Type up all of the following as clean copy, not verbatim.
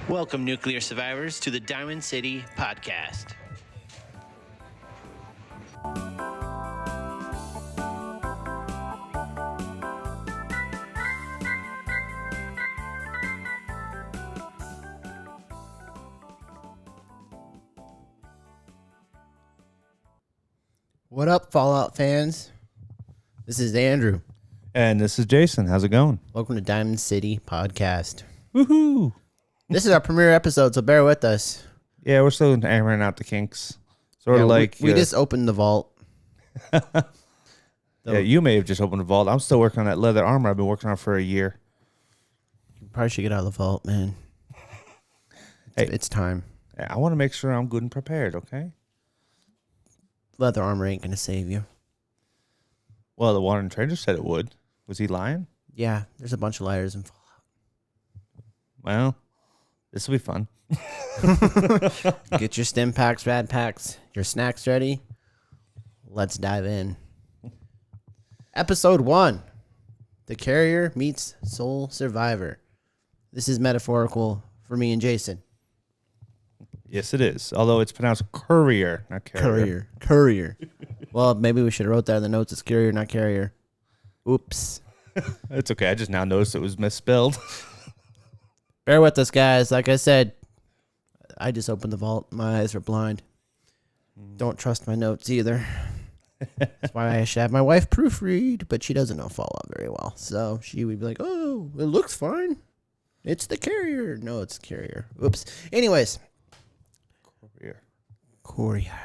Welcome, nuclear survivors, to the Diamond City Podcast. What up, Fallout fans? This is Andrew. And this is Jason. How's it going? Welcome to Diamond City Podcast. Woohoo! This is our premiere episode, so bear with us. Yeah, we're still hammering out the kinks. Sort of like... We just opened the vault. Yeah, you may have just opened the vault. I'm still working on that leather armor I've been working on for a year. You probably should get out of the vault, man. It's time. I want to make sure I'm good and prepared, okay? Leather armor ain't going to save you. Well, the Warren Trader said it would. Was he lying? Yeah, there's a bunch of liars in Fallout. Well, this will be fun. Get your stim packs, rad packs, your snacks ready. Let's dive in. Episode 1. The Courier meets Soul Survivor. This is metaphorical for me and Jason. Yes, it is. Although it's pronounced Courier, not Carrier. Courier. Well, maybe we should have wrote that in the notes. It's Courier, not Carrier. Oops. It's okay. I just now noticed it was misspelled. Bear with us, guys. Like I said, I just opened the vault. My eyes are blind. Don't trust my notes either. That's why I should have my wife proofread, but she doesn't know Fallout very well. So she would be like, oh, it looks fine. It's the Courier. No, it's Courier. Oops. Anyways. Courier.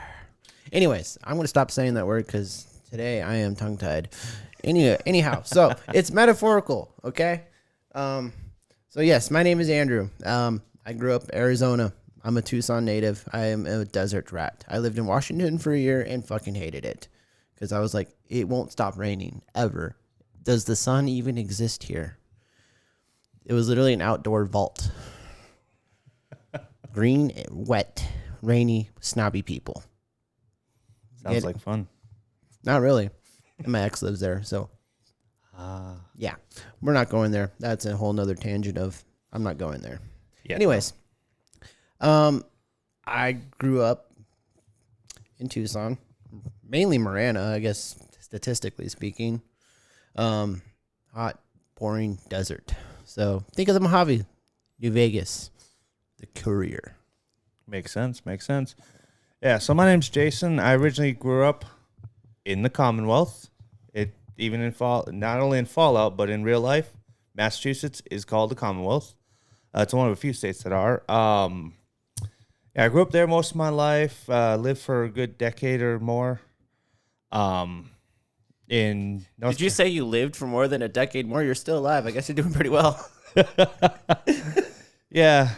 Anyways, I'm going to stop saying that word because today I am tongue-tied. Anyhow, so it's metaphorical, okay? So yes, my name is Andrew. I grew up in Arizona. I'm a Tucson native. I am a desert rat. I lived in Washington for a year and fucking hated it because I was like, it won't stop raining ever. Does the sun even exist here? It was literally an outdoor vault. Green, wet, rainy, snobby people. Sounds like fun. Not really. And my ex lives there, so yeah, we're not going there. That's a whole nother tangent of I'm not going there. Yeah. Anyways, I grew up in Tucson, mainly Marana, I guess statistically speaking. Hot, boring desert. So think of the Mojave, New Vegas, the Courier. Makes sense. Makes sense. Yeah. So my name's Jason. I originally grew up in the Commonwealth. It even in not only in Fallout but in real life, Massachusetts is called the Commonwealth. It's one of a few states that are. Yeah, I grew up there most of my life. Lived for a good decade or more. In North Did you say you lived for more than a decade more? You're still alive. I guess you're doing pretty well. Yeah.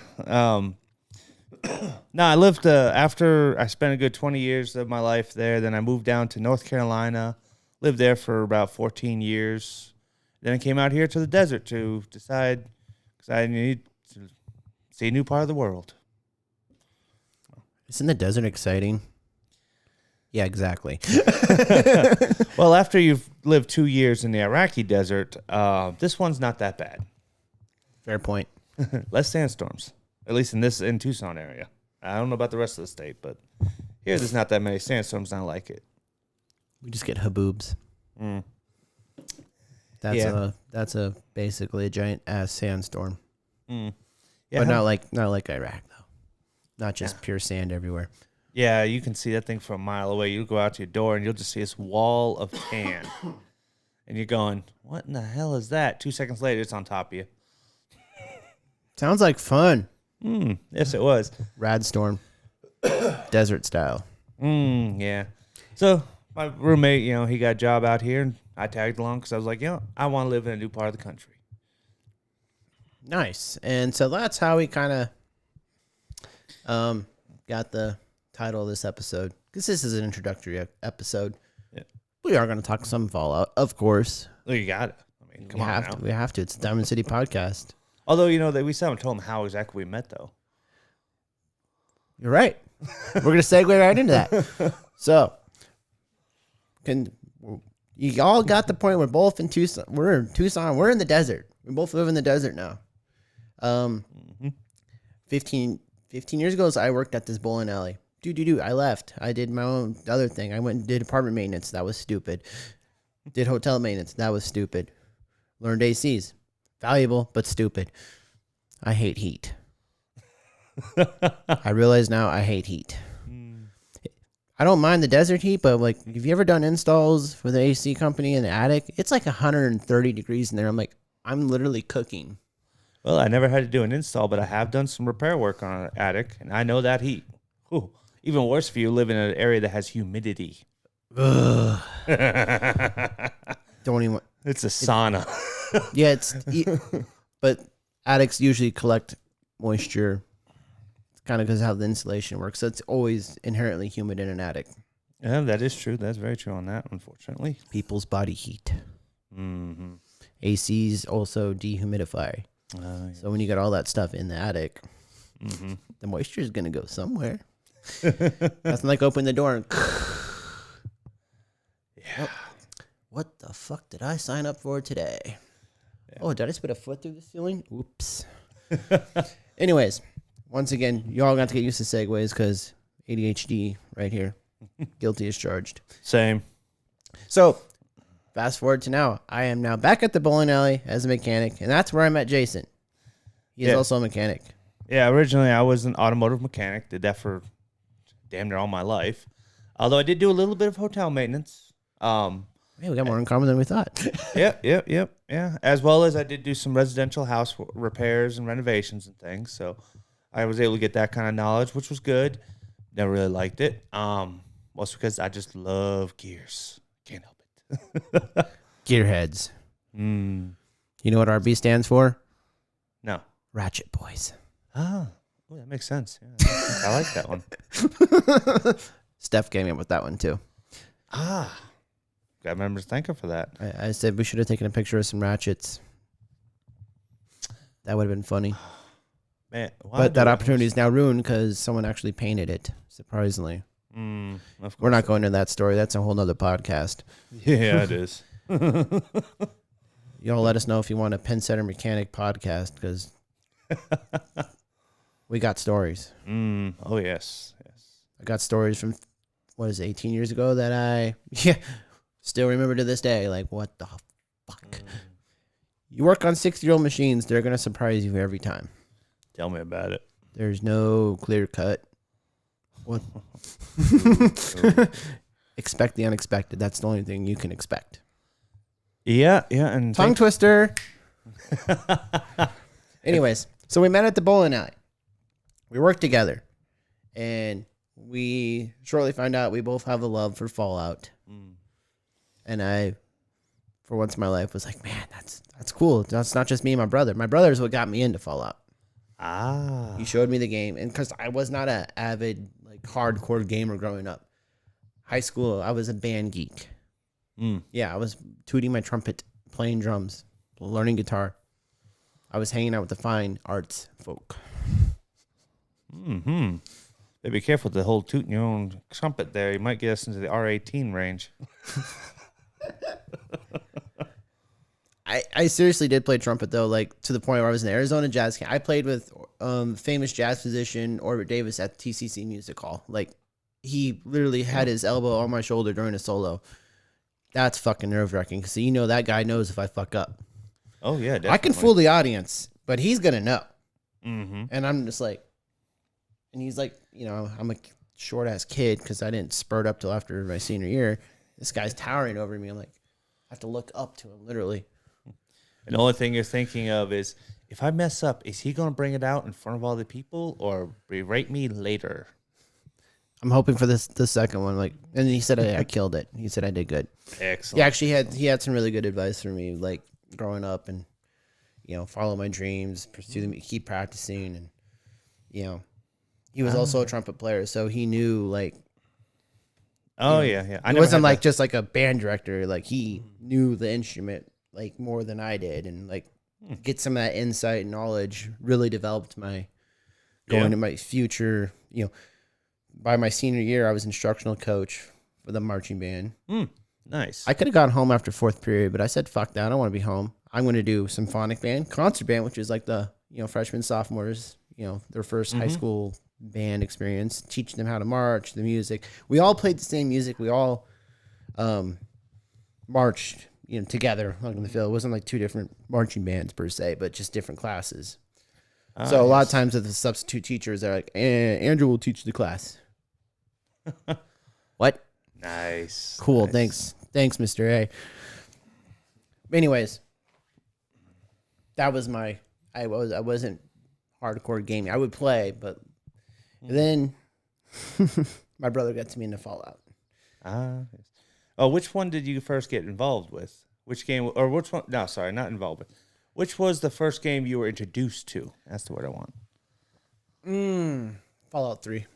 No, I lived after I spent a good 20 years of my life there. Then I moved down to North Carolina, lived there for about 14 years. Then I came out here to the desert to decide because I need to see a new part of the world. Isn't the desert exciting? Yeah, exactly. Well, after you've lived 2 years in the Iraqi desert, this one's not that bad. Fair point. Less sandstorms, at least in Tucson area. I don't know about the rest of the state, but here there's not that many sandstorms. And I like it. We just get haboobs. Mm. That's a basically a giant ass sandstorm. Mm. Yeah, but not like Iraq though. Not just pure sand everywhere. Yeah, you can see that thing from a mile away. You go out to your door and you'll just see this wall of tan, and you're going, "What in the hell is that?" 2 seconds later, it's on top of you. Sounds like fun. Yes, it was. Rad storm. Desert style. Yeah. So my roommate, he got a job out here, and I tagged along because I was like, I want to live in a new part of the country. Nice. And so that's how we kind of got the title of this episode. Because this is an introductory episode. Yeah. We are going to talk some Fallout, of course. Well, you got it. I mean, come on now. We have to. It's a Diamond City podcast. Although, that we still haven't told them how exactly we met, though. You're right. We're going to segue right into that. So, you all got the point. We're both in Tucson. We're in Tucson. We're in the desert. We both live in the desert now. 15 years ago, I worked at this bowling alley. I left. I did my own other thing. I went and did apartment maintenance. That was stupid. Did hotel maintenance. That was stupid. Learned ACs. Valuable, but stupid. I hate heat. I realize now I hate heat. I don't mind the desert heat, but like, have you ever done installs for the AC company in the attic? It's like 130 degrees in there. I'm like, I'm literally cooking. Well, I never had to do an install, but I have done some repair work on an attic, and I know that heat. Ooh, even worse for you live in an area that has humidity. Ugh. Don't even. It's a sauna. Yeah, but attics usually collect moisture. It's kind of because how the insulation works. So it's always inherently humid in an attic. Yeah, that is true. That's very true on that, unfortunately. People's body heat. Mm-hmm. ACs also dehumidify. So when you got all that stuff in the attic, the moisture is going to go somewhere. Nothing like open the door and yeah. What the fuck did I sign up for today? Yeah. Oh, did I just put a foot through the ceiling? Oops. Anyways, once again, you all got to get used to segues because ADHD right here. Guilty as charged. Same. So fast forward to now. I am now back at the bowling alley as a mechanic, and that's where I met Jason. He is also a mechanic. Yeah, originally I was an automotive mechanic. Did that for damn near all my life. Although I did do a little bit of hotel maintenance. Hey, we got more in common than we thought. Yep. As well as I did do some residential house repairs and renovations and things. So I was able to get that kind of knowledge, which was good. Never really liked it. Mostly because I just love gears. Can't help it. Gearheads. You know what RB stands for? No. Ratchet Boys. Oh, that makes sense. Yeah, I like that one. Steph came in with that one too. Got to remember to thank her for that. I said we should have taken a picture of some ratchets. That would have been funny. Man, but that opportunity is now ruined because someone actually painted it, surprisingly. We're not going into that story. That's a whole nother podcast. Yeah, it is. Y'all let us know if you want a Penn Center Mechanic podcast because we got stories. Oh, yes. I got stories from, 18 years ago that I still remember to this day. Like, what the fuck? You work on 6-year-old machines, they're going to surprise you every time. Tell me about it. There's no clear cut. What? Expect the unexpected. That's the only thing you can expect. Yeah. And tongue twister. Anyways, so we met at the bowling alley. We worked together. And we shortly found out we both have a love for Fallout. And I, for once in my life, was like, man, that's cool. That's not just me and my brother. My brother is what got me into Fallout. He showed me the game. And because I was not an avid, hardcore gamer growing up. High school, I was a band geek. Yeah, I was tooting my trumpet, playing drums, learning guitar. I was hanging out with the fine arts folk. Hey, be careful with the whole tooting your own trumpet there. You might get us into the R18 range. I seriously did play trumpet, though, to the point where I was in the Arizona Jazz Camp. I played with famous jazz musician Orbit Davis at the TCC Music Hall. He literally had his elbow on my shoulder during a solo. That's fucking nerve-wracking because that guy knows if I fuck up. Oh, yeah, definitely. I can fool the audience, but he's going to know. And I'm just like, and he's like, I'm a short-ass kid because I didn't spurt up till after my senior year. This guy's towering over me. I'm like, I have to look up to him, literally. And the only thing you're thinking of is, if I mess up, is he going to bring it out in front of all the people or berate me later? I'm hoping for the second one. And he said I killed it. He said I did good. Excellent. Yeah, actually, he had some really good advice for me, growing up and, follow my dreams, pursue them, keep practicing. And, he was also a trumpet player, so he knew, Oh, yeah. It wasn't just a band director. He knew the instrument, more than I did. And, get some of that insight and knowledge really developed my going to my future, By my senior year, I was instructional coach for the marching band. Nice. I could have gone home after fourth period, but I said, fuck that. I don't want to be home. I'm going to do symphonic band, concert band, which is the, freshmen, sophomores, their first high school band experience, teaching them how to march, the music. We all played the same music. We all marched, together like in the field. It wasn't like two different marching bands per se, but just different classes. So a lot of times with the substitute teachers, they're like, Andrew will teach the class. What? Nice. Cool. Nice. Thanks, Mr. A. Anyways, that was I wasn't hardcore gaming. I would play, but then my brother got to me into Fallout. Yes. Oh, which one did you first get involved with? Which game, or which one? No, sorry, not involved with. Which was the first game you were introduced to? That's the word I want. Fallout 3.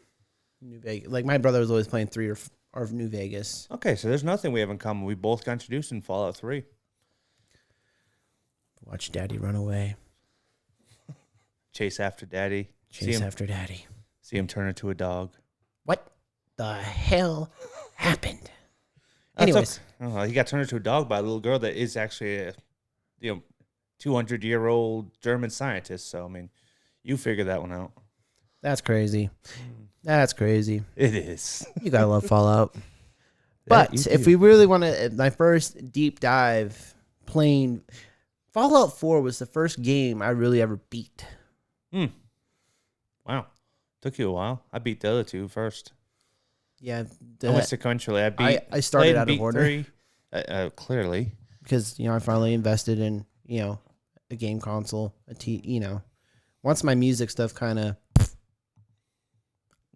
New Vegas. Like, my brother was always playing 3 or New Vegas. Okay, so there's nothing we have in common. We both got introduced in Fallout 3. Watch Daddy run away. Chase after Daddy. Chase after Daddy. See him turn into a dog. What the hell happened? Anyways. He got turned into a dog by a little girl that is actually a 200-year-old German scientist. So, I mean, you figure that one out. That's crazy. That's crazy. It is. You gotta love Fallout. But if we really want to, my first deep dive playing Fallout 4 was the first game I really ever beat. Wow. Took you a while. I beat the other two first. Yeah. I went sequentially. I started out of order. 3, clearly. Because, I finally invested in, a game console, once my music stuff kind of,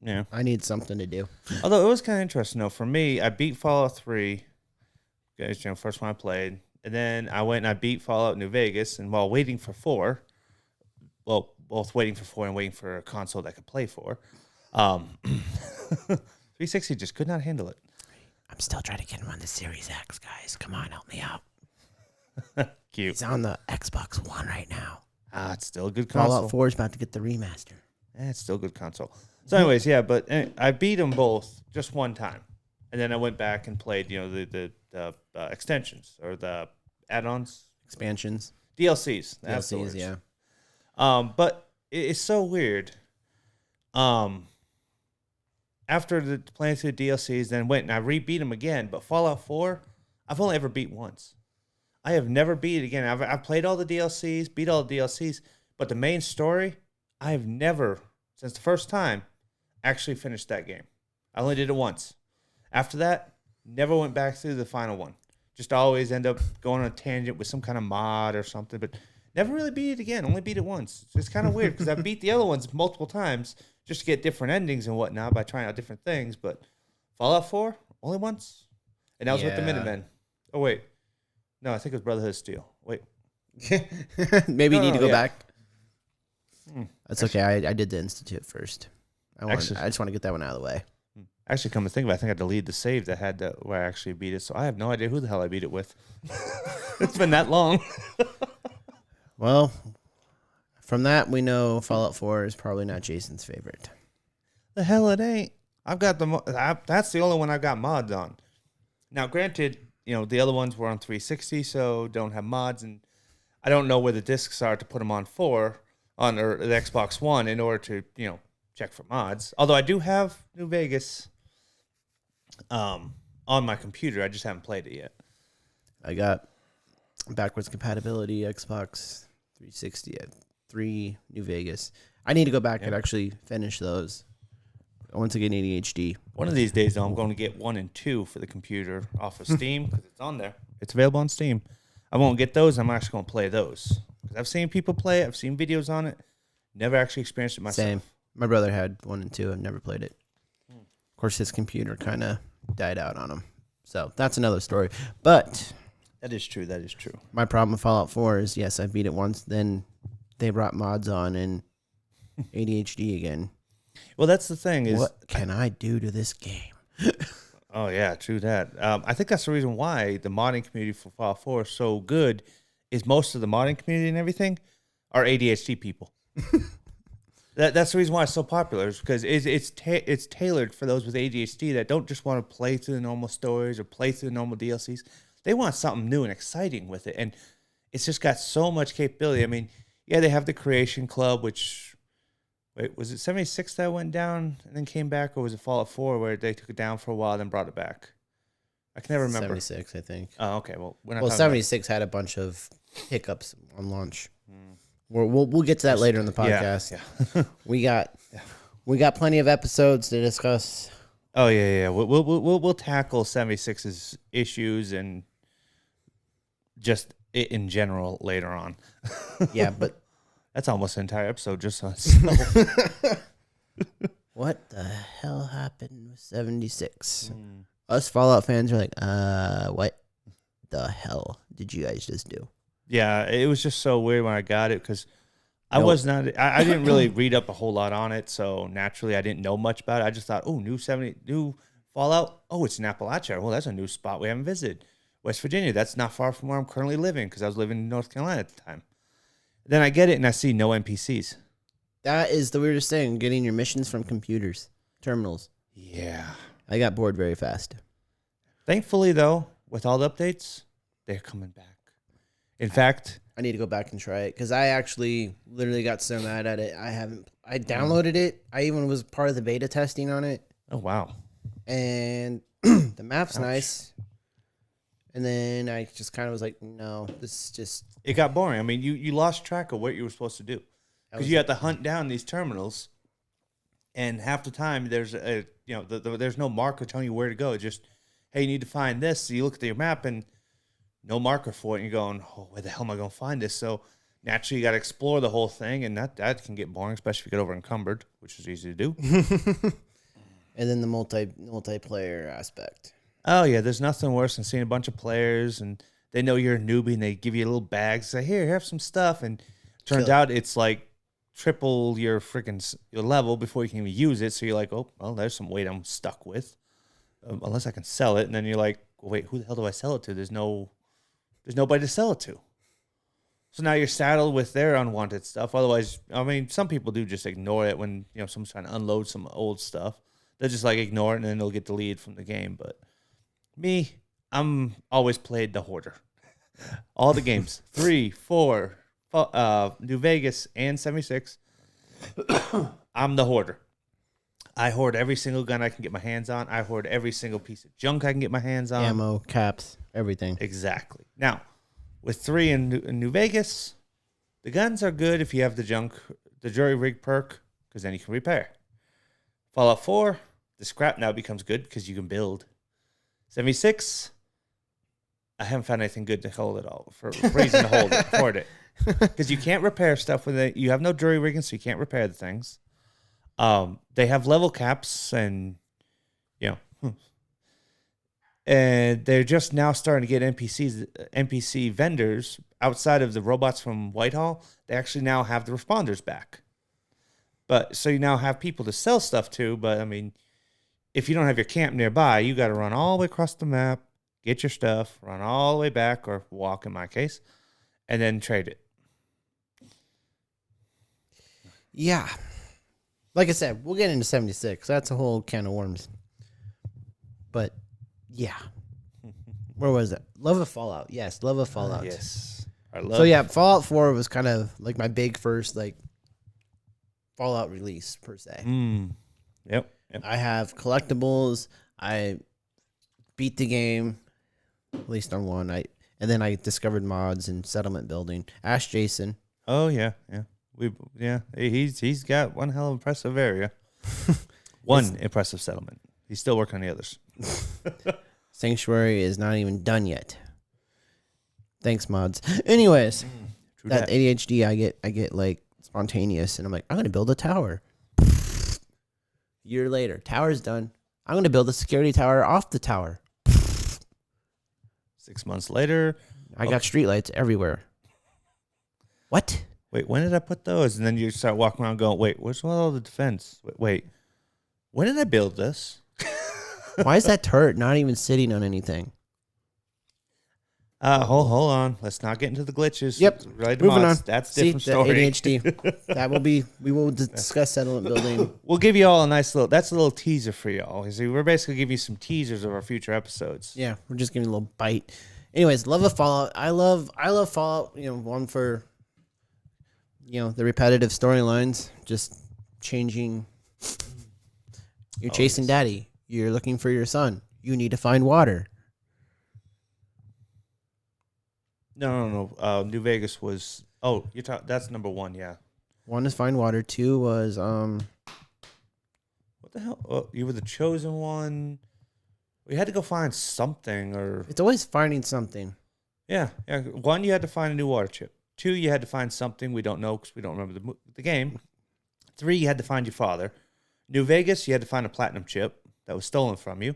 yeah, I need something to do. Although it was kind of interesting, though. For me, I beat Fallout 3, first one I played. And then I went and I beat Fallout New Vegas. And while waiting for 4, well, both waiting for 4 and waiting for a console that I could play for, 360 just could not handle it. I'm still trying to get him on the Series X, guys. Come on, help me out. Cute. He's on the Xbox One right now. It's still a good console. Fallout 4 is about to get the remaster. It's still a good console. So anyways, yeah, but I beat them both just one time. And then I went back and played, the extensions or the add-ons. Expansions. DLCs. DLCs, yeah. But it's so weird. After playing through the DLCs, then went and I re-beat them again. But Fallout 4, I've only ever beat once. I have never beat it again. I've played all the DLCs, beat all the DLCs, but the main story, I have never, since the first time, actually finished that game. I only did it once. After that, never went back through the final one. Just always end up going on a tangent with some kind of mod or something, but never really beat it again. Only beat it once. It's kind of weird because I beat the other ones multiple times just to get different endings and whatnot by trying out different things. But Fallout 4, only once. And that was with the Minutemen. Oh, wait. No, I think it was Brotherhood of Steel. Wait. Maybe you need to go back. That's okay. I did the Institute first. I just want to get that one out of the way. Actually, come to think of it, I think I deleted the save that had where I actually beat it. So I have no idea who the hell I beat it with. It's been that long. Well, from that, we know Fallout 4 is probably not Jason's favorite. The hell it ain't. I've got that's the only one I've got mods on. Now, granted, the other ones were on 360, so don't have mods, and I don't know where the discs are to put them on or the Xbox One in order to, check for mods. Although I do have New Vegas on my computer. I just haven't played it yet. I got backwards compatibility, Xbox 360 at 3 New Vegas. I need to go back and actually finish those. I want to get ADHD. One of these days, though, I'm going to get 1 and 2 for the computer off of Steam because it's on there. It's available on Steam. I won't get those. I'm actually going to play those. Because I've seen people play it. I've seen videos on it. Never actually experienced it myself. Same. My brother had 1 and 2. I've never played it. Of course, his computer kind of died out on him. So that's another story. But that is true. That is true. My problem with Fallout 4 is, yes, I beat it once. Then they brought mods on and ADHD again. Well, that's the thing is, what can I do to this game? Oh, yeah, true that. I think that's the reason why the modding community for Fallout 4 is so good is most of the modding community and everything are ADHD people. That's the reason why it's so popular is because it's tailored for those with ADHD that don't just want to play through the normal stories or play through the normal DLCs. They want something new and exciting with it. And it's just got so much capability. I mean, yeah, they have the Creation Club, which Wait, was it 76 that went down and then came back, or was it Fallout 4 where they took it down for a while then brought it back? I can never remember. 76, I think. Oh, okay. Well, we're not Well, talking 76 had a bunch of hiccups on launch. We'll get to that later in the podcast. Yeah. We got plenty of episodes to discuss. Oh yeah. We'll tackle 76's issues and just it in general later on. Yeah, but that's almost an entire episode just on itself. what the hell happened with 76? Us Fallout fans are like, what the hell did you guys just do? Yeah, it was just so weird when I got it because I didn't really read up a whole lot on it, so naturally I didn't know much about it. I just thought, oh, new Fallout. Oh, it's in Appalachia. Well, that's a new spot we haven't visited. West Virginia. That's not far from where I'm currently living because I was living in North Carolina at the time. Then I get it and I see no NPCs. That is the weirdest thing, getting your missions from computers, terminals. Yeah. I got bored very fast. Thankfully, though, with all the updates, they're coming back. In fact, I need to go back and try it because I actually literally got so mad at it. I downloaded it. I even was part of the beta testing on it. Oh, wow. And the map's nice. And then I just kind of was like, no, this is just... It got boring. I mean, you lost track of what you were supposed to do. Because you had to hunt down these terminals. And half the time, there's there's no marker telling you where to go. It's just, hey, you need to find this. So you look at your map and no marker for it. And you're going, oh, where the hell am I going to find this? So naturally, you got to explore the whole thing. And that can get boring, especially if you get over encumbered, which is easy to do. And then the multiplayer aspect. Oh, yeah. There's nothing worse than seeing a bunch of players and they know you're a newbie and they give you a little bag. Say, here, have some stuff. And turns out it's like triple your freaking your level before you can even use it. So you're like, oh, well, there's some weight I'm stuck with. Unless I can sell it. And then you're like, well, wait, who the hell do I sell it to? There's nobody to sell it to. So now you're saddled with their unwanted stuff. Otherwise, I mean, some people do just ignore it when, someone's trying to unload some old stuff. They'll just like ignore it and then they'll get deleted from the game. But me, I'm always played the hoarder. All the games, 3, 4, New Vegas, and 76. I'm the hoarder. I hoard every single gun I can get my hands on. I hoard every single piece of junk I can get my hands on. Ammo, caps, everything. Exactly. Now, with 3 in New Vegas, the guns are good if you have the jury rig perk, because then you can repair. Fallout 4, the scrap now becomes good because you can build. 76, I haven't found anything good to hold it all for reason to hoard it. Because you can't repair stuff with it. You have no jury rigging, so you can't repair the things. They have level caps, and and they're just now starting to get NPC vendors outside of the robots from Whitehall. They actually now have the responders back. But so you now have people to sell stuff to. But I mean, if you don't have your camp nearby, you got to run all the way across the map, get your stuff, run all the way back, or walk in my case, and then trade it. Yeah. Like I said, we'll get into 76. That's a whole can of worms. But, yeah. Where was it? Love of Fallout. Yes, Love of Fallout. Yes. Fallout 4 was kind of like my big first, Fallout release, per se. Yep. I have collectibles. I beat the game, at least on one. And then I discovered mods and settlement building. Ask Jason. Oh, yeah. He's got one hell of impressive area. One impressive settlement. He's still working on the others. Sanctuary is not even done yet. Thanks, mods. Anyways, that ADHD I get like spontaneous, and I'm like, I'm gonna build a tower. Year later, tower's done. I'm gonna build a security tower off the tower. 6 months later, I got streetlights everywhere. What? Wait, when did I put those? And then you start walking around going, wait, where's all the defense? Wait, when did I build this? Why is that turret not even sitting on anything? Hold on. Let's not get into the glitches. Yep. Right, moving on. That's a different story. ADHD. We will discuss settlement building. We'll give you all that's a little teaser for y'all. See, we're basically giving you some teasers of our future episodes. Yeah, we're just giving a little bite. Anyways, love of Fallout. I love Fallout, one for the repetitive storylines, just changing. You're chasing daddy. You're looking for your son. You need to find water. No. New Vegas was. Oh, you're talking. That's number 1. Yeah. 1 is find water. 2 was What the hell? Oh, you were the chosen one. We had to go find something, or It's always finding something. yeah. 1, you had to find a new water chip. 2, you had to find something we don't know because we don't remember the game. 3, you had to find your father. New Vegas, you had to find a platinum chip that was stolen from you.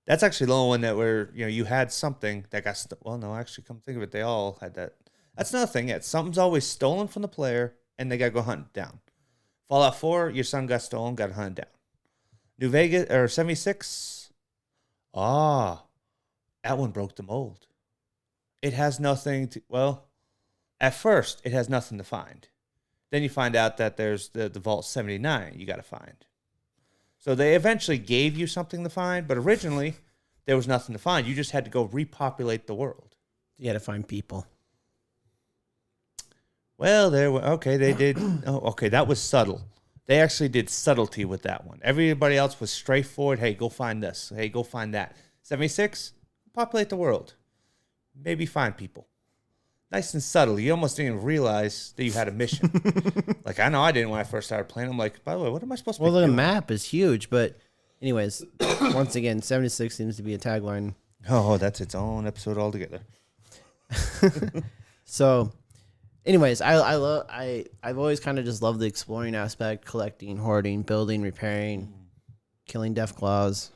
That's actually the only one that you had something that got well, no, actually, come think of it, they all had that. That's another thing. Yeah, something's always stolen from the player, and they got to go hunt it down. Fallout 4, your son got stolen, got hunted down. New Vegas, or 76, that one broke the mold. It has nothing to, well, at first, it has nothing to find. Then you find out that there's the Vault 79 you got to find. So they eventually gave you something to find, but originally there was nothing to find. You just had to go repopulate the world. You had to find people. Well, they did. Oh, okay, that was subtle. They actually did subtlety with that one. Everybody else was straightforward. Hey, go find this. Hey, go find that. 76, populate the world. Maybe find people. Nice and subtle. You almost didn't realize that you had a mission. Like, I know I didn't when I first started playing. I'm like, by the way, what am I supposed to be Well, the doing? map is huge, but anyways, once again, 76 seems to be a tagline. Oh, that's its own episode altogether. So, anyways, I've always kind of just loved the exploring aspect, collecting, hoarding, building, repairing, killing deathclaws.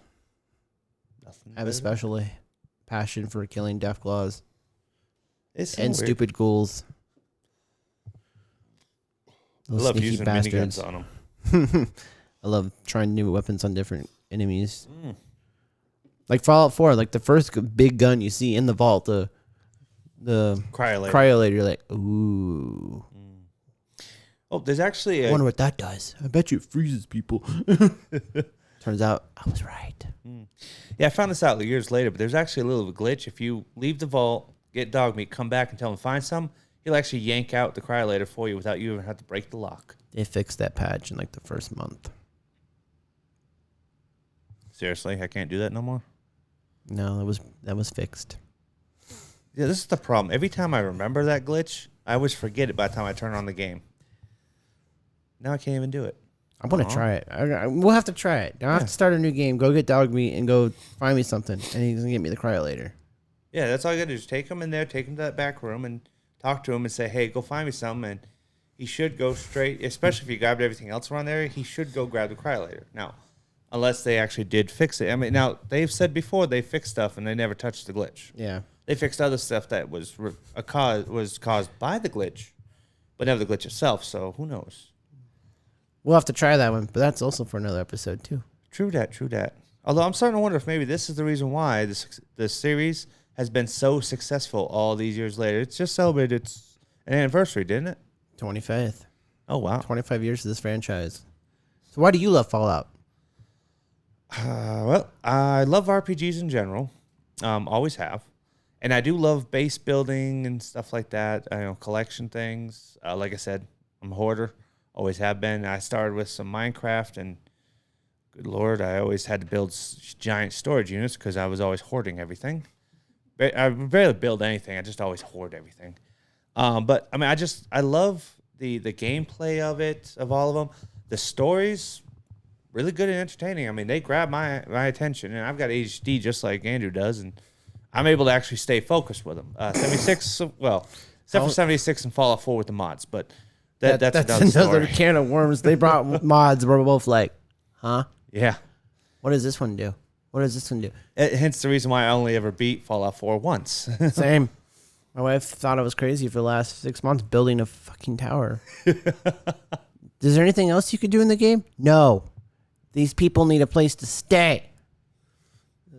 I have a special passion for killing deathclaws and stupid ghouls. I love sneaky using bastards. miniguns on them. I love trying new weapons on different enemies. Like Fallout 4, like the first big gun you see in the vault, the cryolator, you're like, ooh. Oh, there's actually I wonder what that does. I bet you it freezes people. Turns out I was right. Yeah, I found this out years later, but there's actually a little glitch. If you leave the vault, get dog meat, come back and tell him to find some, he'll actually yank out the cryolator for you without you even have to break the lock. They fixed that patch in like the first month. Seriously, I can't do that no more? No, that was fixed. Yeah, this is the problem. Every time I remember that glitch, I always forget it by the time I turn on the game. Now I can't even do it. I want to try it. We'll have to try it. I'll have to start a new game, go get dog meat, and go find me something. And he's going to get me the cryolator. Yeah, that's all you got to do is take him in there, take him to that back room, and talk to him and say, hey, go find me something. And he should go straight, especially if you grabbed everything else around there, he should go grab the cryolator. Now, unless they actually did fix it. I mean, now, they've said before they fixed stuff and they never touched the glitch. Yeah. They fixed other stuff that was caused by the glitch, but never the glitch itself, so who knows? We'll have to try that one, but that's also for another episode, too. True that. Although I'm starting to wonder if maybe this is the reason why this series has been so successful all these years later. It's just celebrated its an anniversary, didn't it? 25th. Oh, wow. 25 years of this franchise. So why do you love Fallout? Well, I love RPGs in general. Always have. And I do love base building and stuff like that. Collection things. Like I said, I'm a hoarder. Always have been. I started with some Minecraft, and good Lord, I always had to build giant storage units because I was always hoarding everything. I rarely build anything. I just always hoard everything. But I mean, I love the gameplay of all of them. The stories, really good and entertaining. I mean, they grab my attention, and I've got ADHD just like Andrew does, and I'm able to actually stay focused with them. 76, well, except for 76 and Fallout 4 with the mods, but that's another story. Can of worms. They brought mods. We're both like, huh? Yeah. What does this one do? What does this one do? Hence the reason why I only ever beat Fallout 4 once. Same. My wife thought I was crazy for the last 6 months building a fucking tower. Is there anything else you could do in the game? No. These people need a place to stay.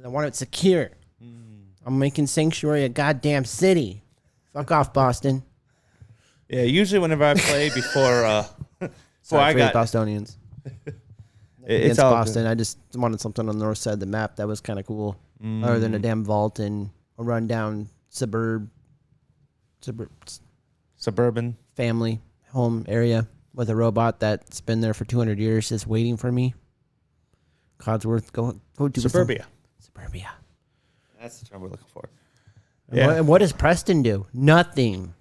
I want it secure. I'm making Sanctuary a goddamn city. Fuck off, Boston. Yeah, usually whenever I play before Sorry for you Bostonians. It's Against all Boston, good. I just wanted something on the north side of the map that was kind of cool. Other than a damn vault and a rundown suburban Suburban family home area. with a robot that's been there for 200 years just waiting for me. Codsworth, go do Suburbia. Suburbia. That's the term we're looking for. And what does Preston do? Nothing.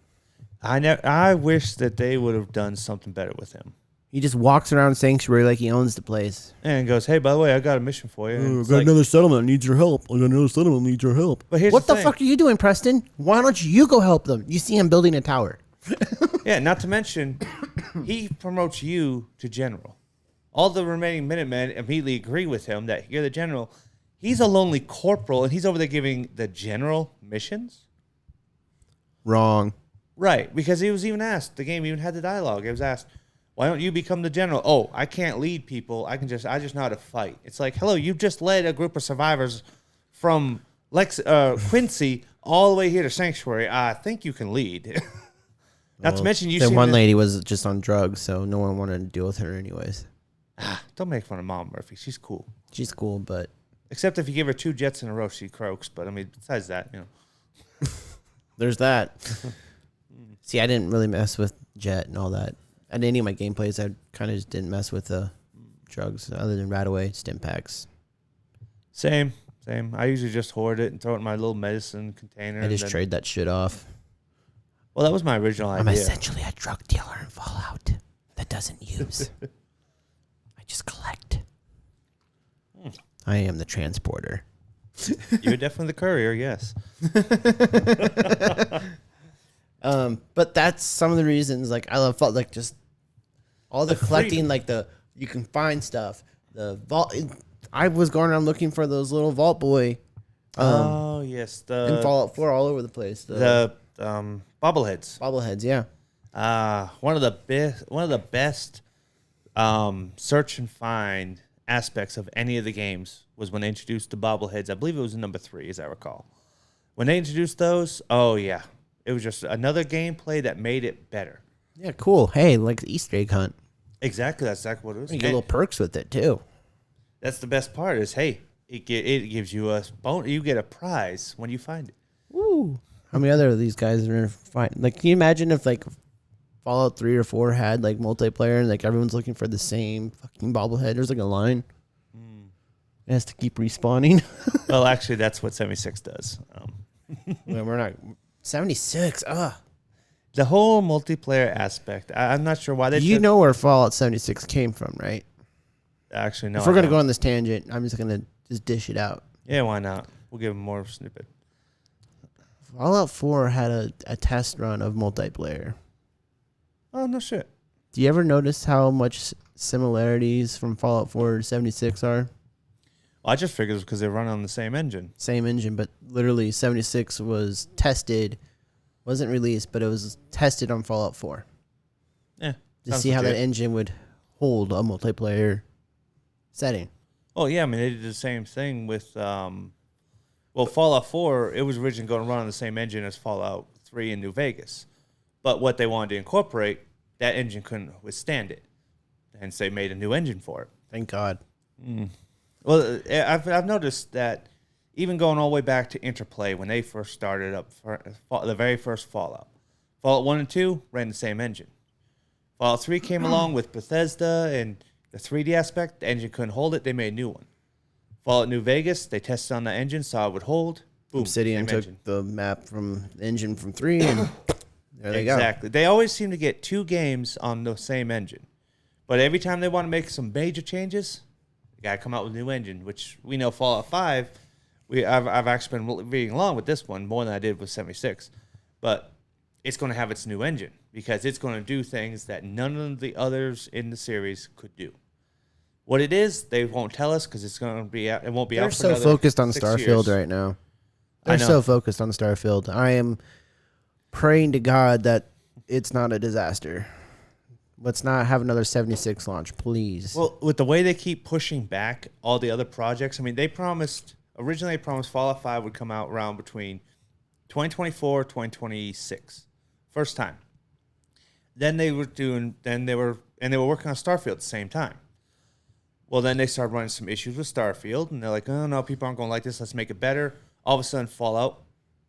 I wish that they would have done something better with him. He just walks around Sanctuary like he owns the place. And goes, hey, by the way, I got a mission for you. And I got another settlement needs your help. I got another settlement needs your help. But here's what the thing. fuck are you doing, Preston? Why don't you go help them? You see him building a tower. Yeah, not to mention, he promotes you to general. All the remaining Minutemen immediately agree with him that you're the general. He's a lonely corporal, and he's over there giving the general missions? Wrong. Right, because he was even asked, the game even had the dialogue. It was asked, why don't you become the general? Oh, I can't lead people. I just know how to fight. It's like, hello, you just led a group of survivors from Quincy all the way here to Sanctuary. I think you can lead. Not to mention, The one lady was just on drugs, so no one wanted to deal with her anyways. Don't make fun of Mom Murphy. She's cool. She's cool, but Except if you give her 2 jets in a row, she croaks. But, I mean, besides that, there's that. See, I didn't really mess with Jet and all that. And any of my gameplays, I kind of just didn't mess with the drugs other than Radaway, stim packs. Same. I usually just hoard it and throw it in my little medicine container. I just trade that shit off. Well, that was my original idea. I'm essentially a drug dealer in Fallout that doesn't use. I just collect. I am the transporter. You're definitely the courier, yes. But that's some of the reasons. Like I love Fallout, like just all the collecting, like you can find stuff. The vault. I was going around looking for those little Vault Boy. Oh yes, in Fallout 4 all over the place. The bobbleheads. Bobbleheads, yeah. One of the best search and find aspects of any of the games was when they introduced the bobbleheads. I believe it was in number 3, as I recall. When they introduced those, oh yeah, it was just another gameplay that made it better. Yeah, cool. Hey, like the Easter egg hunt. Exactly, that's exactly what it was. You get little perks with it too. That's the best part. Is hey, it gives you a you get a prize when you find it. Woo! How many other of these guys are gonna find? Like, can you imagine if like Fallout 3 or 4 had like multiplayer and like everyone's looking for the same fucking bobblehead? There's like a line. It has to keep respawning. Well, actually, that's what 76 does. Well, we're not 76. The whole multiplayer aspect. I'm not sure why they. You know where Fallout 76 came from, right? Actually, no. If we're gonna go on this tangent, I'm just gonna dish it out. Yeah, why not? We'll give them more of a snippet. Fallout 4 had a test run of multiplayer. Oh, no shit. Do you ever notice how much similarities from Fallout 4 to 76 are? Well, I just figured it was because they run on the same engine. Same engine, but literally 76 was tested, wasn't released, but it was tested on Fallout 4. Yeah. To see how that engine would hold a multiplayer setting. Oh, yeah. I mean, they did the same thing with, Fallout 4, it was originally going to run on the same engine as Fallout 3 in New Vegas. But what they wanted to incorporate, that engine couldn't withstand it. Hence, they made a new engine for it. Thank God. Well, I've noticed that even going all the way back to Interplay, when they first started up, the very first Fallout 1 and 2 ran the same engine. Fallout 3 came along with Bethesda and the 3D aspect. The engine couldn't hold it. They made a new one. Fallout New Vegas, they tested on the engine, saw it would hold. Boom, Obsidian took the map from the engine from 3 and there they go. Exactly. They always seem to get 2 games on the same engine. But every time they want to make some major changes, they got to come out with a new engine, which we know Fallout 5, I've actually been reading along with this one more than I did with 76. But it's going to have its new engine because it's going to do things that none of the others in the series could do. What it is, they won't tell us because it's going to be out. It won't be out for another 6 years. They're so focused on Starfield right now. They're so focused on Starfield. I am praying to God that it's not a disaster. Let's not have another 76 launch, please. Well, with the way they keep pushing back all the other projects, I mean, originally they promised Fallout 5 would come out around between 2024, 2026. First time. Then they were working on Starfield at the same time. Well, then they started running some issues with Starfield, and they're like, oh, no, people aren't going to like this. Let's make it better. All of a sudden, Fallout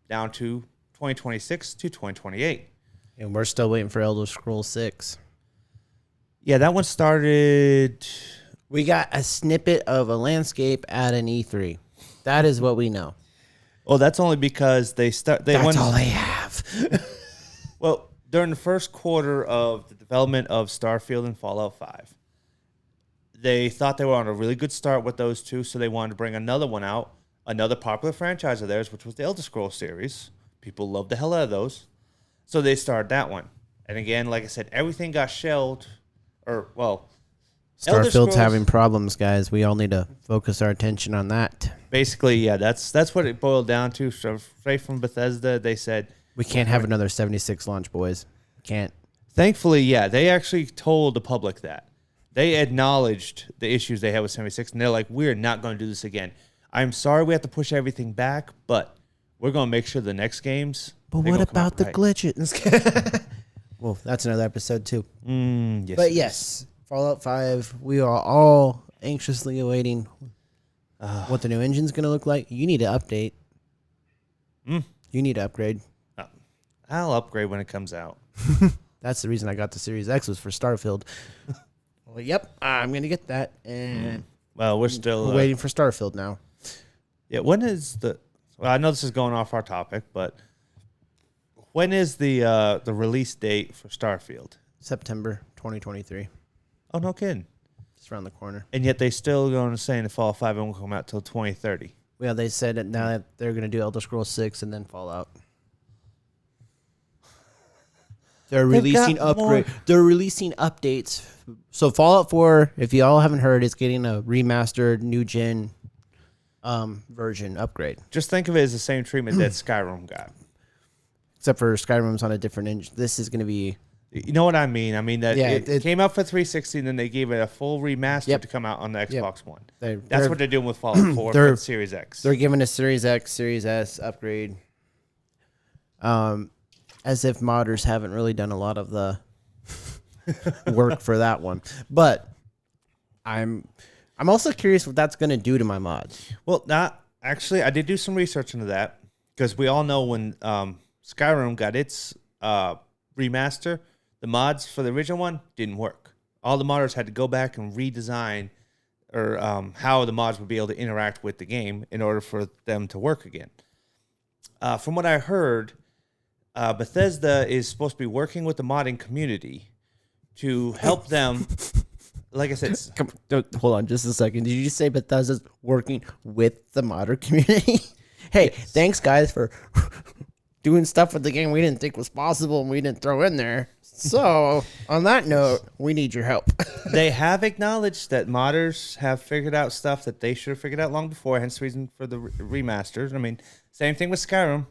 down to 2026 to 2028. And we're still waiting for Elder Scrolls 6. Yeah, that one started. We got a snippet of a landscape at an E3. That is what we know. Oh, that's only because That's all they have. Well, during the first quarter of the development of Starfield and Fallout 5, they thought they were on a really good start with those two, so they wanted to bring another one out, another popular franchise of theirs, which was the Elder Scrolls series. People loved the hell out of those. So they started that one. And again, like I said, everything got shelved. Elder Starfield's Scrolls, having problems, guys. We all need to focus our attention on that. basically, yeah, that's what it boiled down to. So straight from Bethesda, they said, We can't have another 76 launch, boys. Can't. thankfully, yeah, they actually told the public that. They acknowledged the issues they had with 76, and they're like, we're not going to do this again. I'm sorry we have to push everything back, but we're going to make sure the next games. But what about the glitches? Well, that's another episode, too. Yes. But yes, Fallout 5, we are all anxiously awaiting what the new engine's going to look like. You need to update. You need to upgrade. I'll upgrade when it comes out. That's the reason I got the Series X was for Starfield. Well, yep, I'm going to get that. And Well, we're still waiting for Starfield now. Yeah, when is the? Well, I know this is going off our topic, but when is the release date for Starfield? September 2023. Oh, no kidding. Just around the corner. And yet they still going to say the Fallout 5 won't come out till 2030. Yeah, they said that now that they're going to do Elder Scrolls 6 and then Fallout. They're releasing They're releasing updates. So Fallout 4, if y'all haven't heard, is getting a remastered new gen version upgrade. Just think of it as the same treatment that Skyrim got. Except for Skyrim's on a different engine. This is going to be... You know what I mean? I mean that it came out for 360, and then they gave it a full remaster to come out on the Xbox One. That's what they're doing with Fallout 4 for Series X. They're giving a Series X, Series S upgrade. As if modders haven't really done a lot of the work for that one. But I'm also curious what that's going to do to my mods. Well, actually, I did do some research into that because we all know when Skyrim got its remaster, the mods for the original one didn't work. All the modders had to go back and redesign or how the mods would be able to interact with the game in order for them to work again. From what I heard, Bethesda is supposed to be working with the modding community to help them. Like I said, hold on just a second. Did you just say Bethesda's working with the modder community? Hey, thanks guys for doing stuff with the game we didn't think was possible and we didn't throw in there. So, on that note, we need your help. They have acknowledged that modders have figured out stuff that they should have figured out long before, hence the reason for the remasters. I mean, same thing with Skyrim.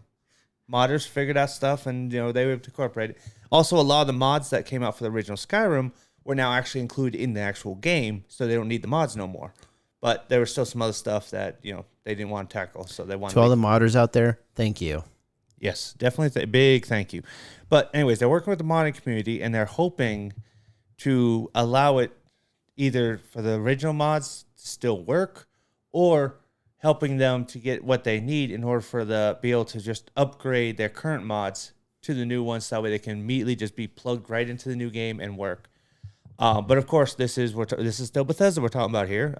Modders figured out stuff, and they were able to incorporate it. Also, a lot of the mods that came out for the original Skyrim were now actually included in the actual game, so they don't need the mods no more. But there was still some other stuff that they didn't want to tackle, so they wanted to all the modders out there. Thank you. Yes, definitely a big thank you. But anyways, they're working with the modding community, and they're hoping to allow it either for the original mods to still work, or helping them to get what they need in order for be able to just upgrade their current mods to the new ones. So that way they can immediately just be plugged right into the new game and work. But of course, this is still Bethesda we're talking about here.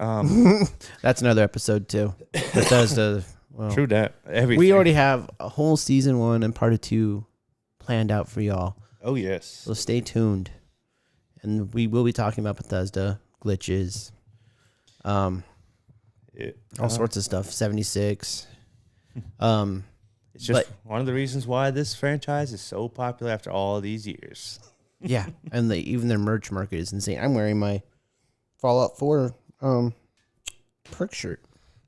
That's another episode too. Bethesda. Well, true that. Everything. We already have a whole season 1 and part of 2 planned out for y'all. Oh yes. So stay tuned, and we will be talking about Bethesda glitches. All sorts of stuff. 76. It's just one of the reasons why this franchise is so popular after all these years. Yeah, and even their merch market is insane. I'm wearing my Fallout 4 prick shirt.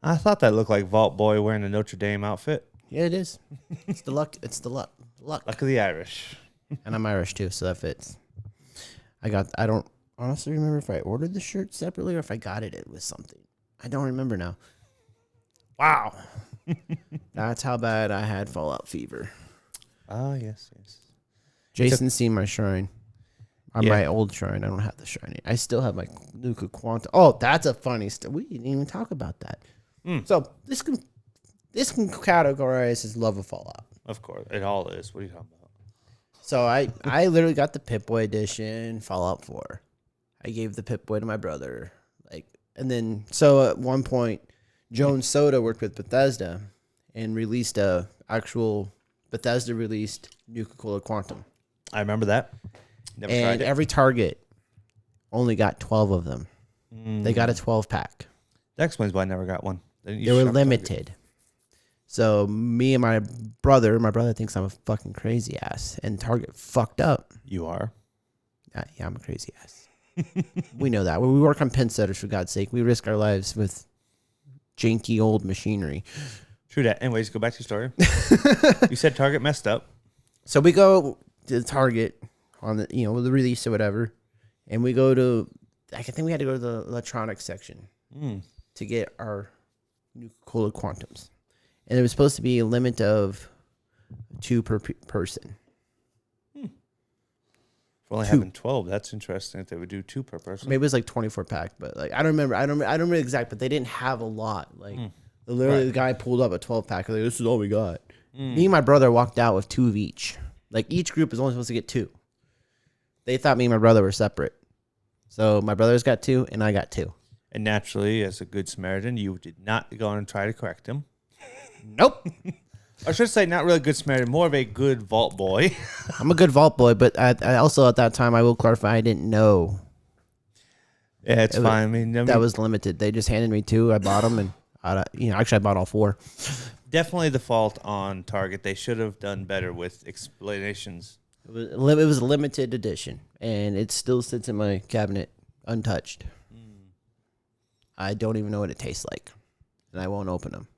I thought that looked like Vault Boy wearing a Notre Dame outfit. Yeah, it is. It's the luck. It's the luck. Luck of the Irish. And I'm Irish too, so that fits. I don't honestly remember if I ordered the shirt separately or if I got it with something. I don't remember now. Wow. That's how bad I had Fallout fever. Oh, yes. Jason's seen my shrine. My old shrine. I don't have the shrine. I still have my Nuka Quanta. Oh, that's a funny story. We didn't even talk about that. So this can categorize as love of Fallout. Of course. It all is. What are you talking about? So I literally got the Pip-Boy edition, Fallout 4. I gave the Pip Boy to my brother. And then so at one point, Jones Soda worked with Bethesda and released a actual Bethesda released Nuka-Cola Quantum. I remember that. Never tried And it. every Target only got 12 of them. They got a 12-pack. That explains why I never got one. They were limited. So me and my brother thinks I'm a fucking crazy ass, and Target fucked up. You are. Yeah, I'm a crazy ass. We know that. When we work on pin setters, for God's sake, we risk our lives with janky old machinery. True that. Anyways, go back to your story. You said Target messed up. So we go to Target on the the release or whatever, and we go to I think we had to go to the electronics section to get our Nuka-Cola Quantums, and it was supposed to be a limit of 2 per person. For only having 12, that's interesting. If they would do 2 per person, Maybe it was like 24-pack, but I don't remember exact, but they didn't have a lot. Literally, the guy pulled up a 12-pack. Like, this is all we got. Me and my brother walked out with 2 of each. Like, each group was only supposed to get 2. They thought me and my brother were separate. So my brother's got 2, and I got 2. And naturally, as a good Samaritan, you did not go on and try to correct him. Nope. I should say not really a good Samaritan, more of a good vault boy. I'm a good vault boy, but I also at that time, I will clarify, I didn't know. Yeah, it's fine. I mean, That was limited. They just handed me 2. I bought them, and actually I bought all 4. definitely the fault on Target. They should have done better with explanations. It was a limited edition, and it still sits in my cabinet untouched. I don't even know what it tastes like, and I won't open them.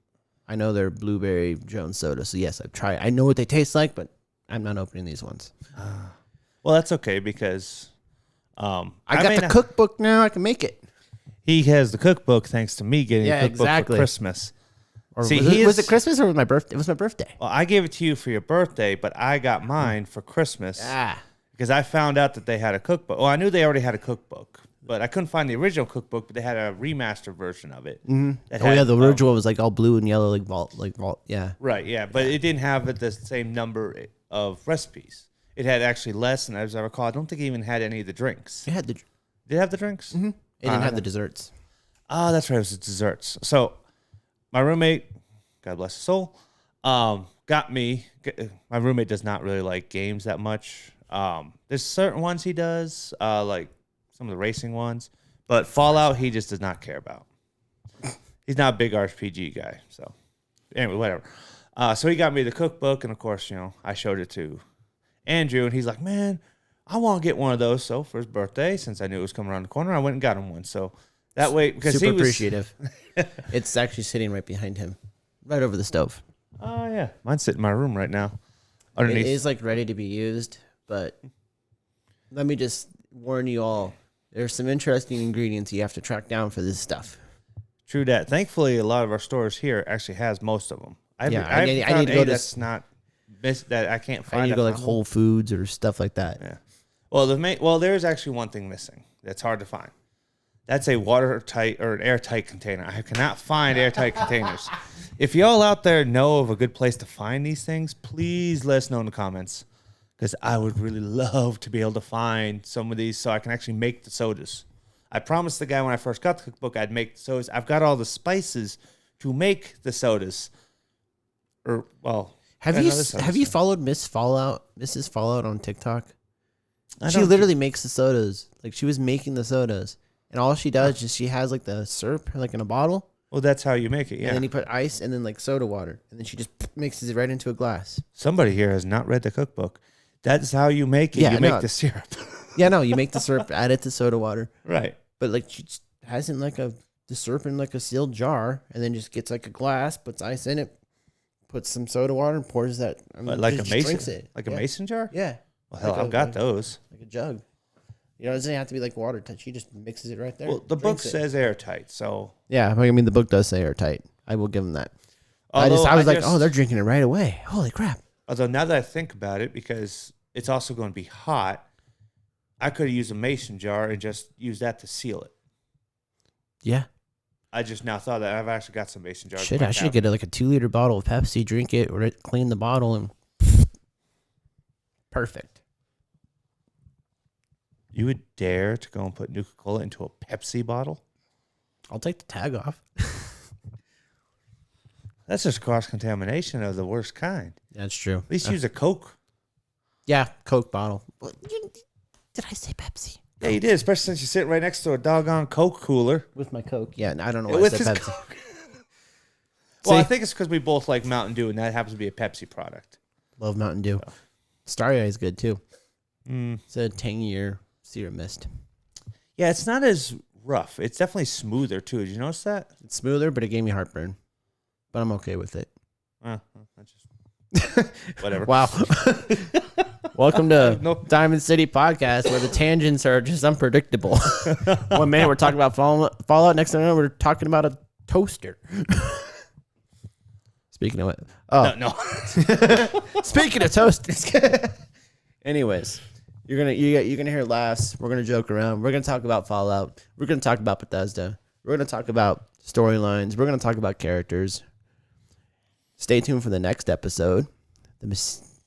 I know they're blueberry Jones Soda, so yes, I've tried. I know what they taste like, but I'm not opening these ones. Well, that's okay because I got the cookbook now. I can make it. He has the cookbook thanks to me getting a cookbook for Christmas. Or see, was it Christmas or was my birthday? It was my birthday. Well, I gave it to you for your birthday, but I got mine for Christmas because I found out that they had a cookbook. Well, I knew they already had a cookbook, but I couldn't find the original cookbook. But they had a remastered version of it. The original was like all blue and yellow, like vault. Yeah, right. Yeah, but it didn't have the same number of recipes. It had actually less, and as I recall, I don't think it even had any of the drinks. It had Did it have the drinks? Mm-hmm. It didn't have the desserts. Oh, that's right. It was the desserts. So my roommate, God bless his soul, got me. My roommate does not really like games that much. There's certain ones he does, like some of the racing ones, but Fallout he just does not care about. He's not a big RPG guy. So anyway, whatever. So he got me the cookbook, and of course, I showed it to Andrew, and he's like, "Man, I want to get one of those." So for his birthday, since I knew it was coming around the corner, I went and got him one. So that way, because super he was appreciative. It's actually sitting right behind him, right over the stove. Oh yeah, mine's sitting in my room right now. Underneath. It is like ready to be used, but let me just warn you all: there's some interesting ingredients you have to track down for this stuff. True that. Thankfully, a lot of our stores here actually has most of them. I need to go that's not that I can't find. I need to go like Whole Foods or stuff like that. Yeah. Well, there's actually one thing missing that's hard to find. That's a watertight or an airtight container. I cannot find airtight containers. If y'all out there know of a good place to find these things, please let us know in the comments, because I would really love to be able to find some of these so I can actually make the sodas. I promised the guy when I first got the cookbook I'd make the sodas. I've got all the spices to make the sodas. Have you followed Mrs. Fallout on TikTok? She literally makes the sodas. Like, she was making the sodas, and all she does is she has like the syrup like in a bottle. Well, that's how you make it, yeah. And then you put ice and then like soda water, and then she just mixes it right into a glass. Somebody here has not read the cookbook. That's how you make it. Yeah, make the syrup. Yeah, no, you make the syrup, add it to soda water. Right. But like she just has in like the syrup in like a sealed jar, and then just gets like a glass, puts ice in it, puts some soda water, and pours that. Like a mason, drinks it. Like a mason jar. Yeah. Well, hell, I've got those. Like a jug. It doesn't have to be like watertight. She just mixes it right there. Well, the book says airtight, so yeah. I mean, the book does say airtight. I will give them that. I was like, oh, they're drinking it right away. Holy crap! Although now that I think about it, because it's also going to be hot, I could have used a mason jar and just use that to seal it. Yeah. I just now thought that I've actually got some mason jars. Shit, I should get like a 2-liter bottle of Pepsi, drink it, or clean the bottle, and perfect. You would dare to go and put Nuka-Cola into a Pepsi bottle? I'll take the tag off. That's just cross-contamination of the worst kind. That's true. At least use a Coke. Yeah, Coke bottle. Did I say Pepsi? Yeah, you did, especially since you're sitting right next to a doggone Coke cooler. With my Coke. Yeah, I don't know why I With said his Pepsi. Coke. Well, I think it's because we both like Mountain Dew, and that happens to be a Pepsi product. Love Mountain Dew. Starry Eye is good, too. Mm. It's a tangier Serum Mist. Yeah, it's not as rough. It's definitely smoother, too. Did you notice that? It's smoother, but it gave me heartburn. But I'm okay with it. I just whatever. Wow. Welcome to No. Diamond City Podcast, where the tangents are just unpredictable. One minute we're talking about Fallout, next minute we're talking about a toaster. Speaking of what? Oh, No. speaking of toasters. Anyways, you're gonna hear laughs. We're gonna joke around. We're gonna talk about Fallout. We're gonna talk about Bethesda. We're gonna talk about storylines. We're gonna talk about characters. Stay tuned for the next episode, the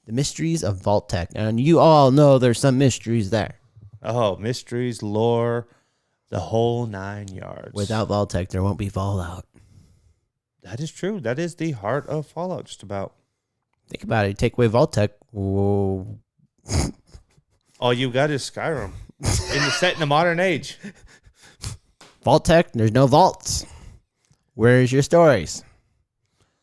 mysteries of Vault-Tec, and you all know there's some mysteries there. Oh, mysteries, lore, the whole 9 yards. Without Vault-Tec, there won't be Fallout. That is true. That is the heart of Fallout, just about. Think about it. Take away Vault-Tec. Whoa. All you got is Skyrim. Set in the modern age. Vault-Tec, there's no vaults. Where's your stories?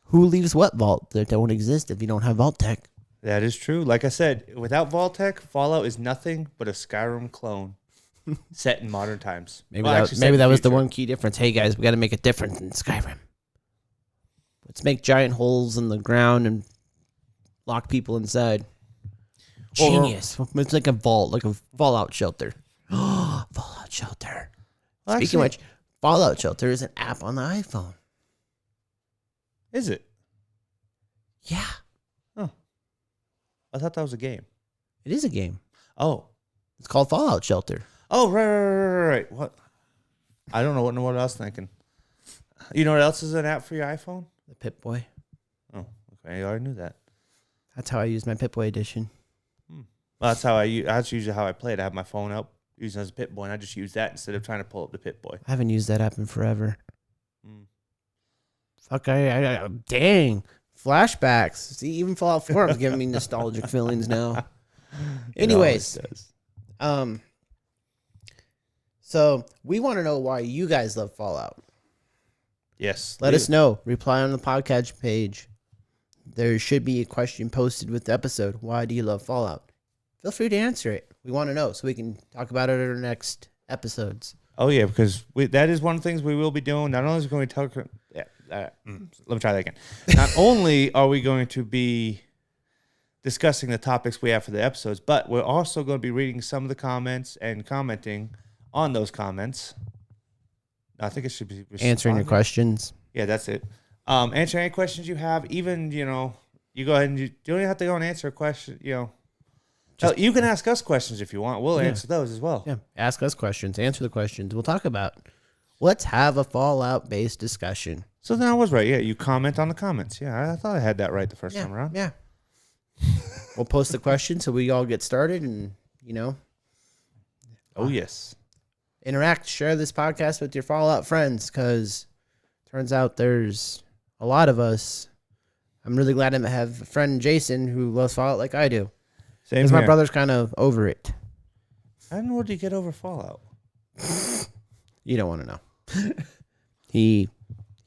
Who leaves what vault? That don't exist if you don't have Vault-Tec. That is true. Like I said, without Vault-Tec, Fallout is nothing but a Skyrim clone set in modern times. Maybe Well, that, actually, maybe set that in was the future. one key difference. Hey guys, we got to make it different than Skyrim. Let's make giant holes in the ground and lock people inside. Well, Genius. It's like a vault, like a Fallout shelter. Fallout shelter. Well, Speaking of actually, which, Fallout shelter is an app on the iPhone. is it? Yeah, I thought that was a game. it is a game. Oh. It's called Fallout Shelter. Oh, right. What? I don't know what I was thinking. You know what else is an app for your iPhone? The Pip-Boy. Oh, okay. I already knew that. That's how I use my Pip-Boy edition. Well, that's usually how I play it. I have my phone up using it as a Pip-Boy, and I just use that instead of trying to pull up the Pip-Boy. I haven't used that app in forever. Mm. Fuck, dang. Flashbacks. See, even Fallout 4 is giving me nostalgic feelings now. Anyways, It always does. So we want to know why you guys love Fallout. Yes. Let us know. Reply on the podcast page. There should be a question posted with the episode. Why do you love Fallout? Feel free to answer it. We want to know so we can talk about it in our next episodes. Oh, yeah, because that is one of the things we will be doing. Not only is we going to talk... let me try that again. Not only are we going to be discussing the topics we have for the episodes, but we're also going to be reading some of the comments and commenting on those comments. I think it should be... Answering your responding. questions. Yeah, that's it. Answer any questions you have. Even, you go ahead and you don't even have to go and answer a question, Hell, you can ask us questions if you want. We'll answer those as well. Yeah. Ask us questions. Answer the questions. We'll talk about. Let's have a Fallout-based discussion. So then I was right. Yeah, you comment on the comments. Yeah, I thought I had that right the first time around. Yeah. We'll post the question so we all get started and, Oh, yes. interact. Share this podcast with your Fallout friends because turns out there's a lot of us. I'm really glad to have a friend, Jason, who loves Fallout like I do. Same Because here. my brother's kind of over it. I don't know what you get over Fallout. You don't want to know. He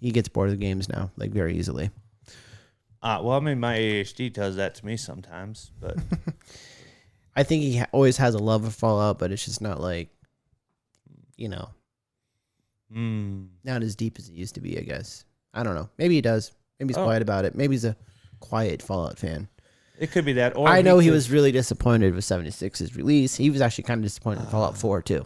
gets bored of the games now, like very easily. Well, I mean, my ADHD does that to me sometimes, but I think he always has a love of Fallout, but it's just not like, not as deep as it used to be, I guess. I don't know. Maybe he does. Maybe he's quiet about it. Maybe he's a quiet Fallout fan. it could be that. Or I know he could- was really disappointed with 76's release. He was actually kind of disappointed in Fallout 4, too.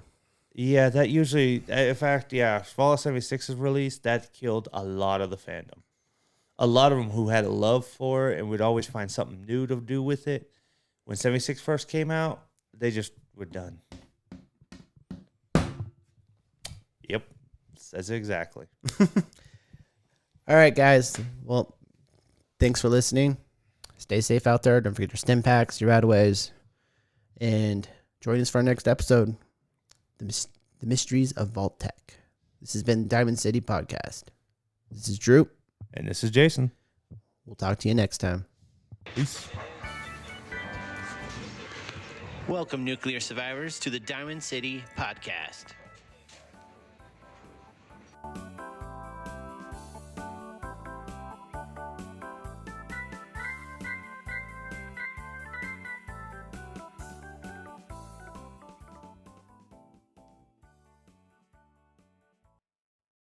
Yeah, that usually, in fact, Fallout 76's release, that killed a lot of the fandom. A lot of them who had a love for it and would always find something new to do with it. When 76 first came out, they just were done. Yep, says it exactly. All right, guys. Well, thanks for listening. Stay safe out there. Don't forget your stim packs, your radaways. And join us for our next episode, The Mysteries of Vault Tech. This has been Diamond City Podcast. This is Drew. And this is Jason. We'll talk to you next time. Peace. Welcome, nuclear survivors, to the Diamond City Podcast.